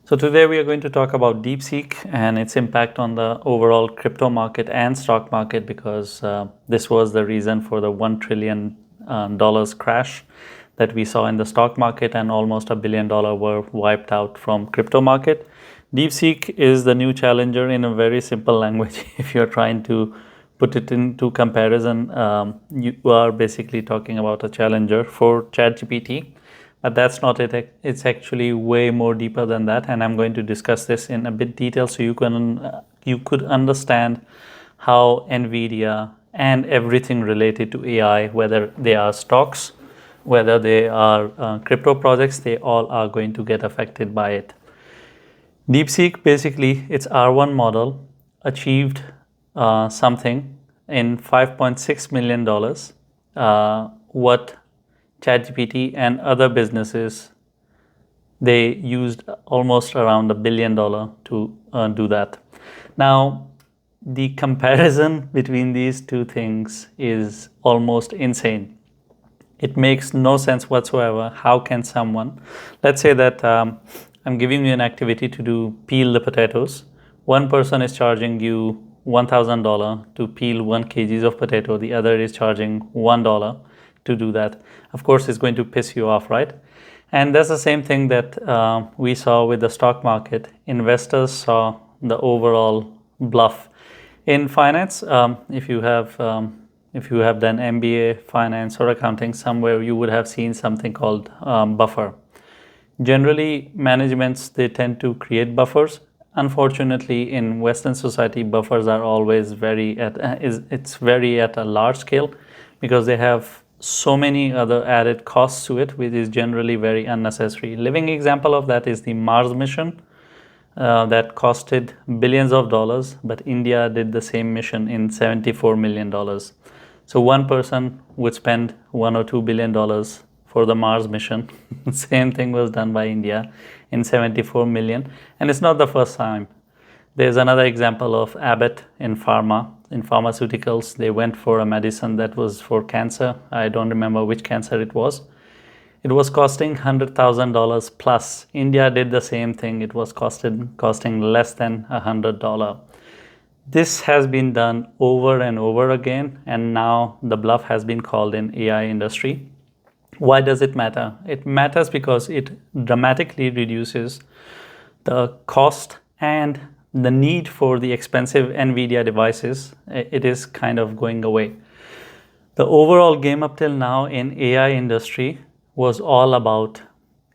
So today we are going to talk about DeepSeek and its impact on the overall crypto market and stock market, because this was the reason for the $1 trillion crash that we saw in the stock market, and almost $1 billion were wiped out from crypto market. DeepSeek is the new challenger in a very simple language. If you're trying to put it into comparison, you are basically talking about a challenger for ChatGPT. But that's not it. It's actually way more deeper than that, and I'm going to discuss this in a bit detail so you could understand how Nvidia and everything related to AI, whether they are stocks, whether they are crypto projects, they all are going to get affected by it. DeepSeek, basically, its R1 model achieved something in $5.6 million, what ChatGPT and other businesses, they used almost around $1 billion to do that. Now, the comparison between these two things is almost insane. It makes no sense whatsoever. How can someone, let's say that I'm giving you an activity to do peel the potatoes. One person is charging you $1,000 to peel 1 kg of potato. The other is charging $1 to do that. Of course, it's going to piss you off, right? And that's the same thing that we saw with the stock market. Investors saw the overall bluff. In finance, if you have done MBA, finance or accounting somewhere, you would have seen something called buffer. Generally, managements, they tend to create buffers. Unfortunately, in Western society, buffers are always very at a large scale, because they have so many other added costs to it, which is generally very unnecessary. Living example of that is the Mars mission that costed billions of dollars, but India did the same mission in $74 million. So one person would spend $1 or $2 billion for the Mars mission. Same thing was done by India in 74 million. And it's not the first time. There's another example of Abbott in pharmaceuticals. They went for a medicine that was for cancer. I don't remember which cancer it was. It was costing $100,000 plus. India did the same thing. It was costing less than $100. This has been done over and over again, and now the bluff has been called in AI industry. Why does it matter? It matters because it dramatically reduces the cost and the need for the expensive Nvidia devices. It is kind of going away. The overall game up till now in AI industry was all about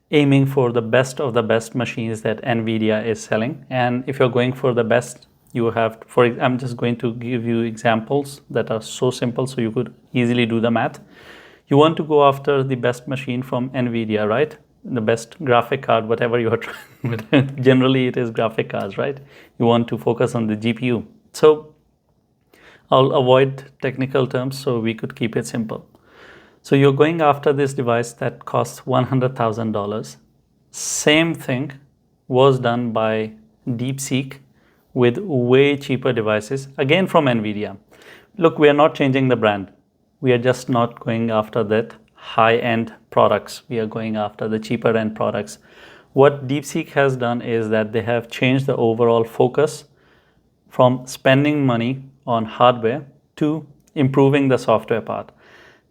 aiming for the best of the best machines that Nvidia is selling. And if you're going for the best, you have, I'm just going to give you examples that are so simple so you could easily do the math. You want to go after the best machine from Nvidia, right? The best graphic card, whatever you are trying with. Generally, it is graphic cards, right? You want to focus on the GPU. So I'll avoid technical terms so we could keep it simple. So you're going after this device that costs $100,000. Same thing was done by DeepSeek with way cheaper devices, again from Nvidia. Look, we are not changing the brand. We are just not going after that high-end products. We are going after the cheaper end products. What DeepSeek has done is that they have changed the overall focus from spending money on hardware to improving the software part.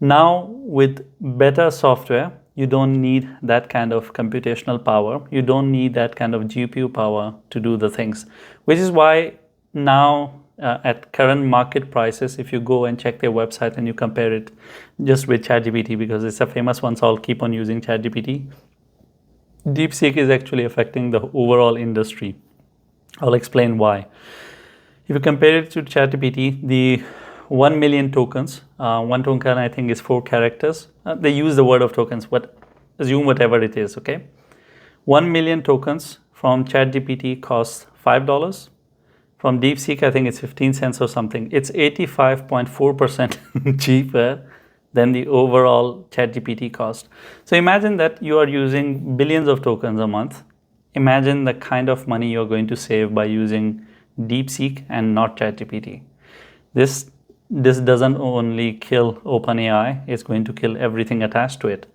Now, with better software, you don't need that kind of computational power. You don't need that kind of GPU power to do the things, which is why now at current market prices, if you go and check their website and you compare it just with ChatGPT, because it's a famous one, so I'll keep on using ChatGPT, DeepSeek is actually affecting the overall industry. I'll explain why. If you compare it to ChatGPT, the 1 million tokens, one token I think is 4 characters. They use the word of tokens, but assume whatever it is, okay? 1 million tokens from ChatGPT costs $5. From DeepSeek, I think it's 15 cents or something. It's 85.4% cheaper than the overall ChatGPT cost. So imagine that you are using billions of tokens a month. Imagine the kind of money you're going to save by using DeepSeek and not ChatGPT. This doesn't only kill OpenAI, it's going to kill everything attached to it.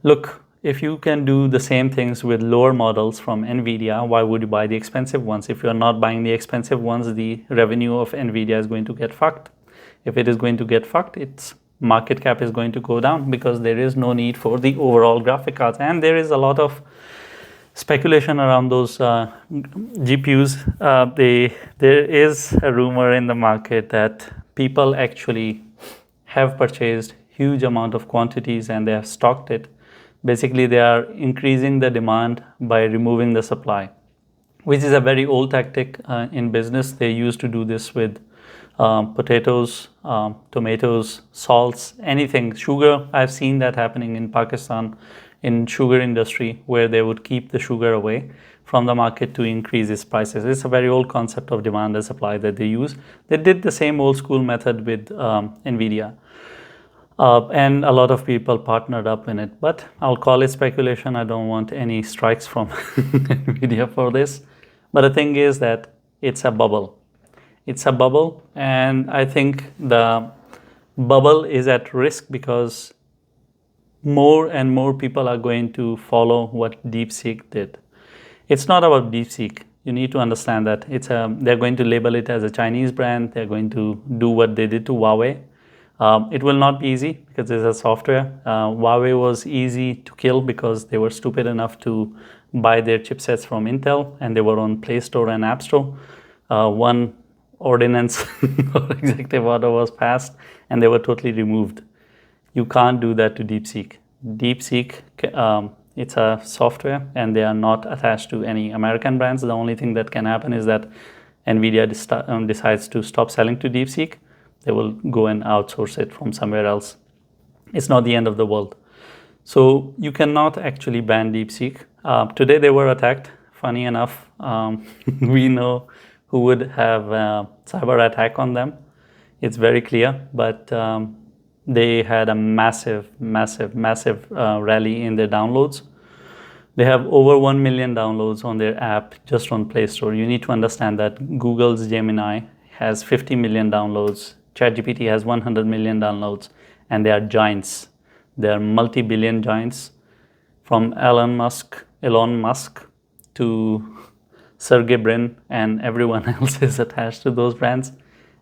Look, if you can do the same things with lower models from Nvidia, why would you buy the expensive ones? If you're not buying the expensive ones, the revenue of Nvidia is going to get fucked. If it is going to get fucked, its market cap is going to go down because there is no need for the overall graphic cards. And there is a lot of speculation around those GPUs. There is a rumor in the market that people actually have purchased huge amount of quantities and they have stocked it. Basically, they are increasing the demand by removing the supply, which is a very old tactic in business. They used to do this with potatoes, tomatoes, salts, anything, sugar. I've seen that happening in Pakistan in sugar industry, where they would keep the sugar away from the market to increase its prices. It's a very old concept of demand and supply that they use. They did the same old school method with Nvidia. And a lot of people partnered up in it, but I'll call it speculation. I don't want any strikes from Nvidia for this. But the thing is that it's a bubble. It's a bubble, and I think the bubble is at risk because more and more people are going to follow what DeepSeek did. It's not about DeepSeek. You need to understand that they're going to label it as a Chinese brand. They're going to do what they did to Huawei. It will not be easy because it's a software. Huawei was easy to kill because they were stupid enough to buy their chipsets from Intel, and they were on Play Store and App Store. One ordinance or executive order was passed, and they were totally removed. You can't do that to DeepSeek. DeepSeek, it's a software, and they are not attached to any American brands. The only thing that can happen is that Nvidia decides to stop selling to DeepSeek. They will go and outsource it from somewhere else. It's not the end of the world. So you cannot actually ban DeepSeek. Today they were attacked. Funny enough, we know who would have a cyber attack on them. It's very clear, but they had a massive rally in their downloads. They have over 1 million downloads on their app just on Play Store. You need to understand that Google's Gemini has 50 million downloads. ChatGPT has 100 million downloads, and they are giants. They are multi-billion giants, from Elon Musk to Sergey Brin, and everyone else is attached to those brands.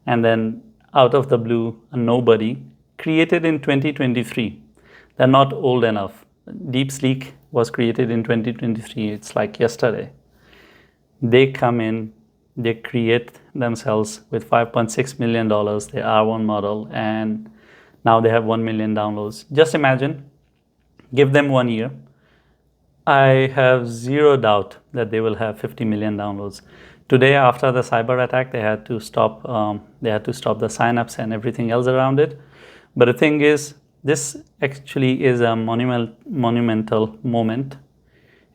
And then out of the blue, a nobody created in 2023. They're not old enough. DeepSeek was created in 2023. It's like yesterday. They come in, they create themselves with $5.6 million, their R1 model, and now they have 1 million downloads. Just imagine, give them 1 year. I have zero doubt that they will have 50 million downloads. Today, after the cyber attack, they had to stop the signups and everything else around it. But the thing is, this actually is a monumental moment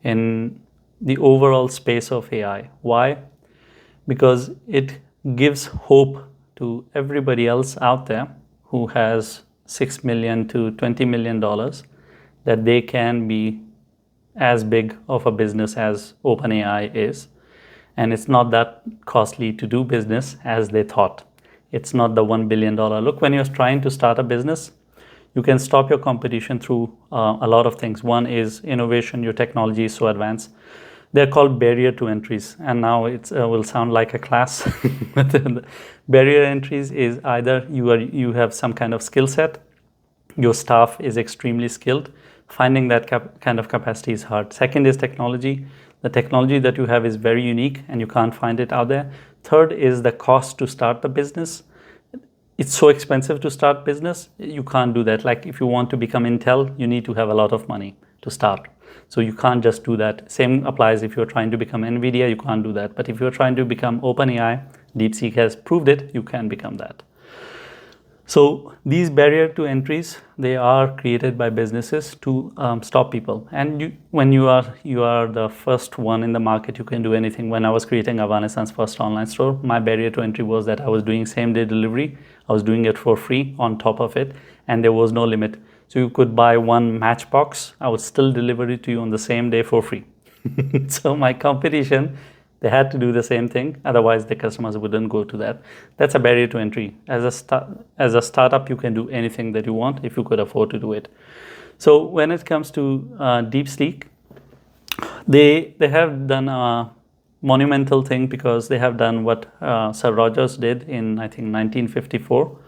in the overall space of AI. Why? Because it gives hope to everybody else out there who has $6 million to $20 million that they can be as big of a business as OpenAI is. And it's not that costly to do business as they thought. It's not the $1 billion. Look, when you're trying to start a business, you can stop your competition through a lot of things. One is innovation. Your technology is so advanced. They're called barrier to entries. And now it will sound like a class. Barrier entries is either you have some kind of skill set, your staff is extremely skilled. Finding that kind of capacity is hard. Second is technology. The technology that you have is very unique and you can't find it out there. Third is the cost to start the business. It's so expensive to start business, you can't do that. Like if you want to become Intel, you need to have a lot of money to start. So you can't just do that. Same applies if you're trying to become Nvidia, you can't do that. But if you're trying to become OpenAI, DeepSeek has proved it, you can become that. So these barrier to entries, they are created by businesses to stop people. And when you are the first one in the market, you can do anything. When I was creating Afghanistan's first online store, my barrier to entry was that I was doing same-day delivery. I was doing it for free on top of it, and there was no limit. So you could buy one matchbox, I would still deliver it to you on the same day for free. So my competition, they had to do the same thing, otherwise the customers wouldn't go to that. That's a barrier to entry. As a startup, you can do anything that you want if you could afford to do it. So when it comes to DeepSeek, they have done a monumental thing, because they have done what Sir Rogers did in, I think, 1954,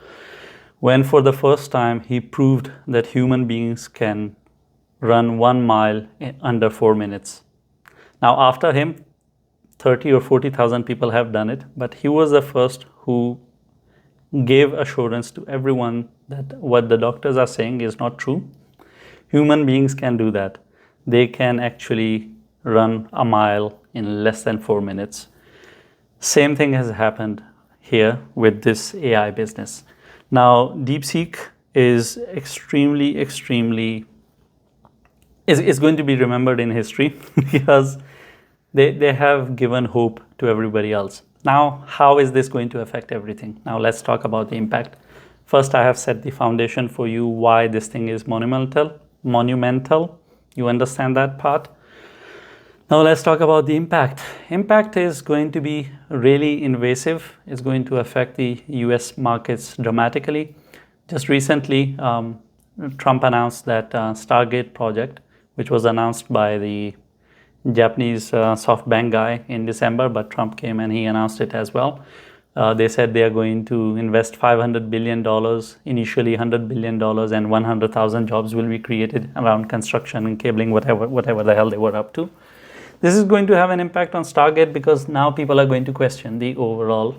when for the first time he proved that human beings can run 1 mile in under 4 minutes. Now after him, 30 or 40,000 people have done it, but he was the first who gave assurance to everyone that what the doctors are saying is not true. Human beings can do that. They can actually run a mile in less than 4 minutes. Same thing has happened here with this AI business. Now, DeepSeek is extremely is going to be remembered in history because they have given hope to everybody else. Now, how is this going to affect everything? Now, let's talk about the impact. First, I have set the foundation for you why this thing is monumental. You understand that part? Now, let's talk about the impact. Impact is going to be really invasive. It's going to affect the US markets dramatically. Just recently, Trump announced that Stargate project, which was announced by the Japanese SoftBank guy in December, but Trump came and he announced it as well. They said they are going to invest $500 billion, initially $100 billion, and 100,000 jobs will be created around construction and cabling, whatever the hell they were up to. This is going to have an impact on Stargate because now people are going to question the overall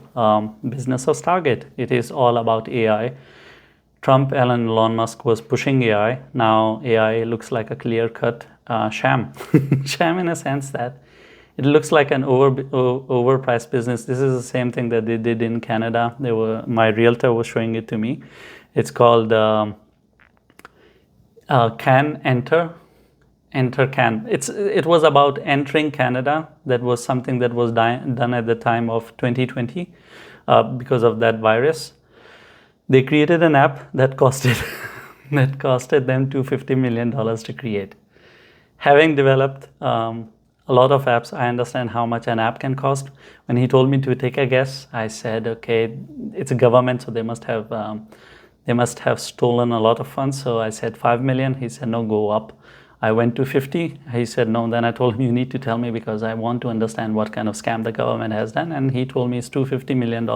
business of Stargate. It is all about AI. Trump and Elon Musk was pushing AI. Now AI looks like a clear-cut sham. Sham in a sense that it looks like an overpriced business. This is the same thing that they did in Canada. My realtor was showing it to me. It's called Can Enter. Enter Can. It was about entering Canada. That was something that was done at the time of 2020 because of that virus. They created an app that costed them $250 million to create. Having developed a lot of apps, I understand how much an app can cost. When he told me to take a guess, I said, okay, it's a government, so they must have stolen a lot of funds. So I said 5 million. He said, no, go up. I went to 50. He said, no. Then I told him, you need to tell me because I want to understand what kind of scam the government has done. And he told me it's $250 million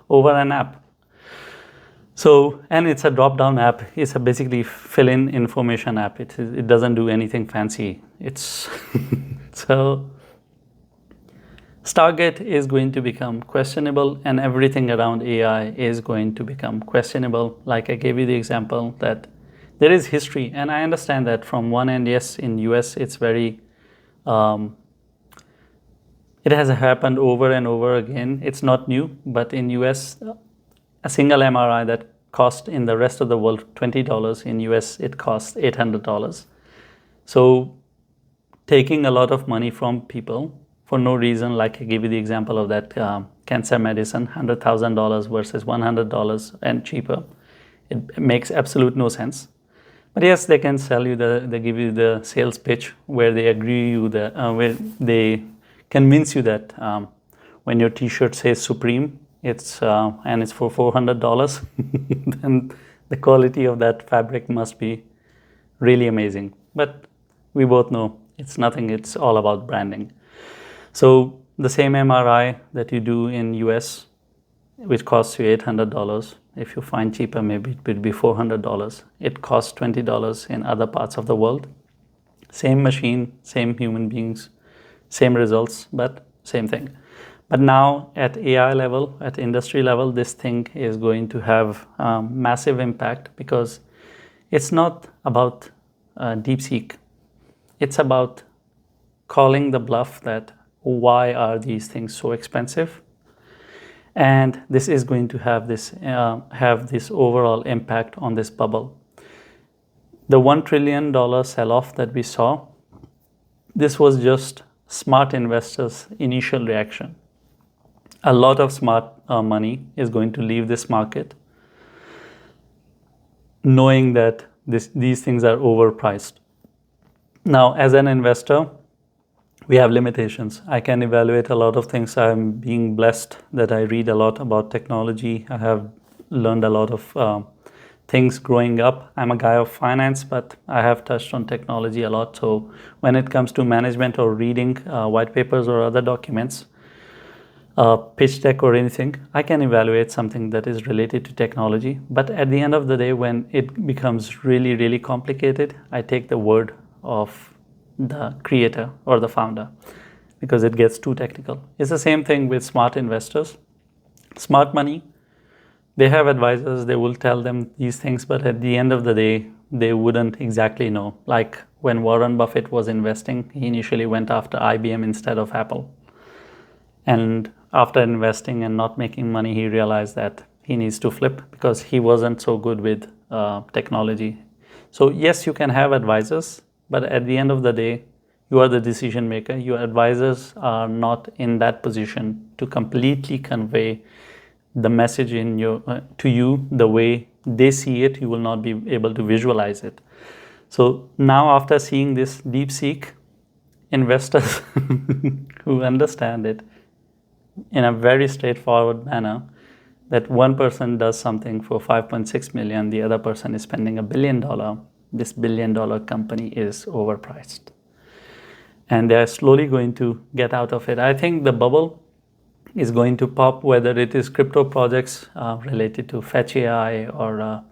over an app. So, and it's a drop-down app. It's a basically fill-in information app. It doesn't do anything fancy. It's so Stargate is going to become questionable, and everything around AI is going to become questionable. Like I gave you the example that there is history, and I understand that from one end, yes, in US it's very, it has happened over and over again. It's not new, but in US, a single MRI that cost in the rest of the world $20, in US it costs $800. So taking a lot of money from people for no reason, like I gave you the example of that cancer medicine, $100,000 versus $100 and cheaper. It makes absolute no sense. But yes, they can sell you they give you the sales pitch where they where they convince you that when your T-shirt says Supreme, it's for $400, then the quality of that fabric must be really amazing. But we both know it's nothing. It's all about branding. So the same MRI that you do in US, which costs you $800, if you find cheaper, maybe it would be $400. It costs $20 in other parts of the world. Same machine, same human beings, same results, but same thing. But now at AI level, at industry level, this thing is going to have massive impact because it's not about DeepSeek. It's about calling the bluff that why are these things so expensive? And this is going to have this overall impact on this bubble. The $1 trillion sell-off that we saw, this was just smart investors' initial reaction. A lot of smart money is going to leave this market knowing that these things are overpriced. Now, as an investor, we have limitations. I can evaluate a lot of things. I'm being blessed that I read a lot about technology. I have learned a lot of things growing up. I'm a guy of finance, but I have touched on technology a lot. So when it comes to management or reading white papers or other documents, pitch deck or anything, I can evaluate something that is related to technology. But at the end of the day, when it becomes really, really complicated, I take the word of the creator or the founder because it gets too technical. It's the same thing with smart investors. Smart money, they have advisors, they will tell them these things, but at the end of the day, they wouldn't exactly know. Like when Warren Buffett was investing, he initially went after IBM instead of Apple. And after investing and not making money, he realized that he needs to flip because he wasn't so good with technology. So yes, you can have advisors, but at the end of the day, you are the decision maker. Your advisors are not in that position to completely convey the message in to you the way they see it. You will not be able to visualize it. So now after seeing this DeepSeek, investors who understand it in a very straightforward manner, that one person does something for 5.6 million, the other person is spending $1 billion. This $1 billion company is overpriced. And they're slowly going to get out of it. I think the bubble is going to pop, whether it is crypto projects related to Fetch AI or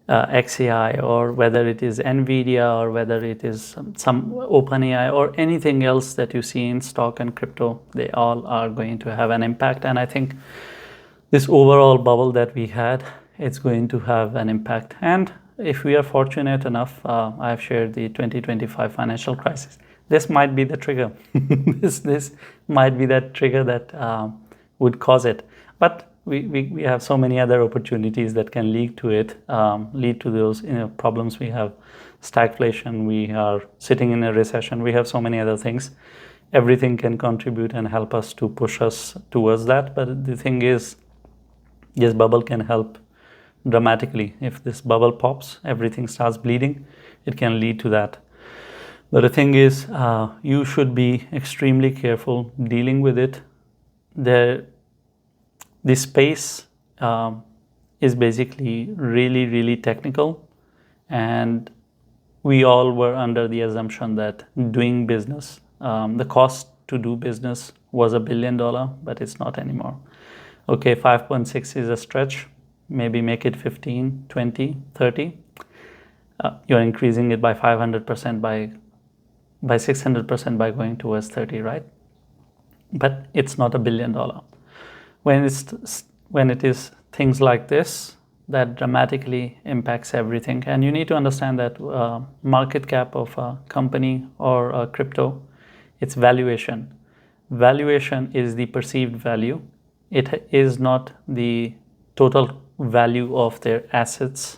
XAI, or whether it is Nvidia, or whether it is some OpenAI, or anything else that you see in stock and crypto. They all are going to have an impact. And I think this overall bubble that we had, it's going to have an impact. And if we are fortunate enough, I've shared the 2025 financial crisis. This might be the trigger. this might be that trigger that would cause it. But we have so many other opportunities that can lead to it, lead to those problems. We have stagflation, we are sitting in a recession, we have so many other things. Everything can contribute and help us to push us towards that. But the thing is, this bubble can help dramatically. If this bubble pops, everything starts bleeding, it can lead to that. But the thing is, you should be extremely careful dealing with it. The space is basically really, really technical, and we all were under the assumption that doing business, the cost to do business was $1 billion, but it's not anymore. Okay, 5.6 is a stretch. Maybe make it 15, 20, 30. You're increasing it by 500%, by 600% by going towards 30, right? But it's not $1 billion. When it is things like this, that dramatically impacts everything. And you need to understand that market cap of a company or a crypto, it's valuation. Valuation is the perceived value. It is not the total value of their assets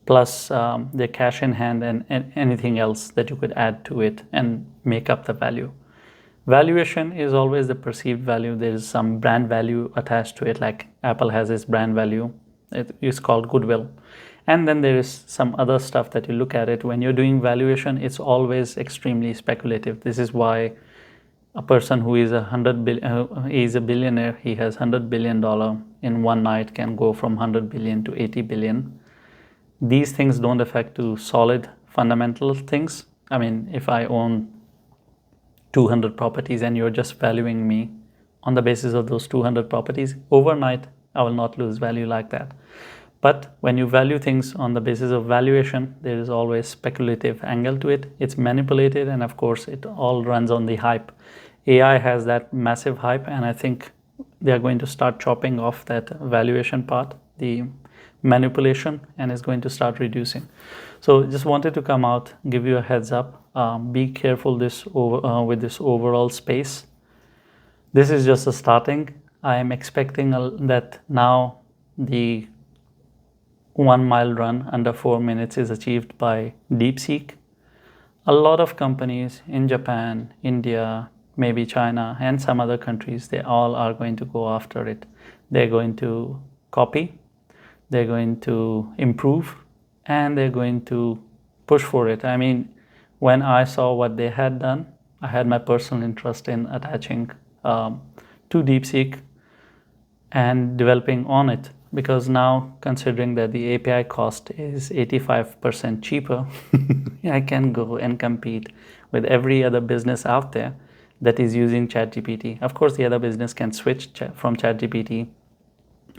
plus their cash in hand and anything else that you could add to it and make up the value. Valuation is always the perceived value. There is some brand value attached to it, like Apple has its brand value. It is called goodwill. And then there is some other stuff that you look at it. When you're doing valuation, it's always extremely speculative. This is why a person who is is a billionaire, he has $100 billion in one night, can go from 100 billion to 80 billion. These things don't affect to solid fundamental things. I mean, if I own 200 properties and you're just valuing me on the basis of those 200 properties, overnight I will not lose value like that. But when you value things on the basis of valuation, there is always speculative angle to it. It's manipulated, and of course it all runs on the hype. AI has that massive hype, and I think they are going to start chopping off that valuation part, the manipulation, and is going to start reducing. So just wanted to come out, give you a heads up. Be careful with this overall space. This is just a starting. I am expecting that now the 1 mile run under 4 minutes is achieved by DeepSeek. A lot of companies in Japan, India, maybe China, and some other countries, they all are going to go after it. They're going to copy, they're going to improve, and they're going to push for it. I mean, when I saw what they had done, I had my personal interest in attaching to DeepSeek and developing on it. because now considering that the API cost is 85% cheaper, I can go and compete with every other business out there that is using ChatGPT. Of course, the other business can switch from ChatGPT,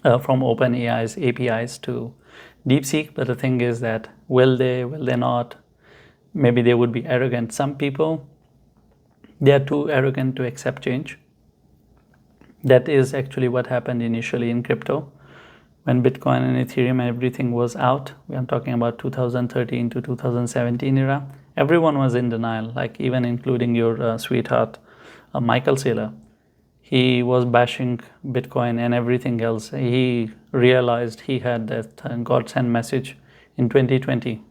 from OpenAI's APIs to DeepSeek, but the thing is that will they not? Maybe they would be arrogant. Some people, they are too arrogant to accept change. That is actually what happened initially in crypto. When Bitcoin and Ethereum and everything was out, I'm talking about 2013 to 2017 era, everyone was in denial, like even including your sweetheart, Michael Saylor. He was bashing Bitcoin and everything else. He realized he had that God-sent message in 2020.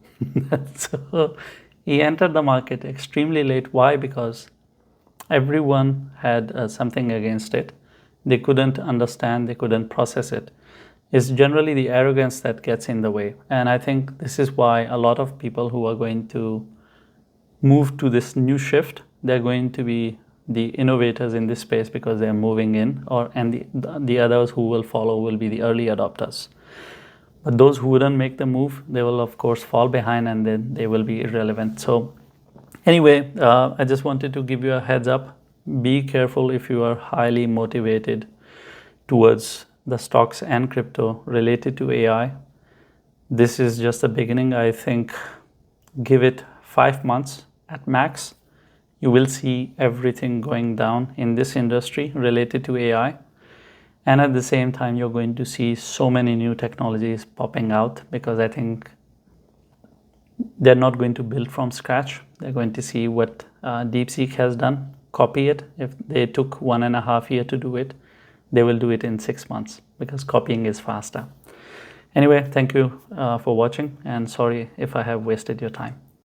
So he entered the market extremely late. Why? Because everyone had something against it. They couldn't understand, they couldn't process it. It's generally the arrogance that gets in the way. And I think this is why a lot of people who are going to move to this new shift, they're going to be the innovators in this space because they're moving in, and the others who will follow will be the early adopters. But those who wouldn't make the move, they will of course fall behind, and then they will be irrelevant. So anyway, I just wanted to give you a heads up. Be careful if you are highly motivated towards the stocks and crypto related to AI. This is just the beginning. I think give it 5 months at max. You will see everything going down in this industry related to AI. And at the same time, you're going to see so many new technologies popping out, because I think they're not going to build from scratch. They're going to see what DeepSeek has done, copy it. If they took 1.5 years to do it, they will do it in 6 months, because copying is faster. Anyway, thank you for watching, and sorry if I have wasted your time.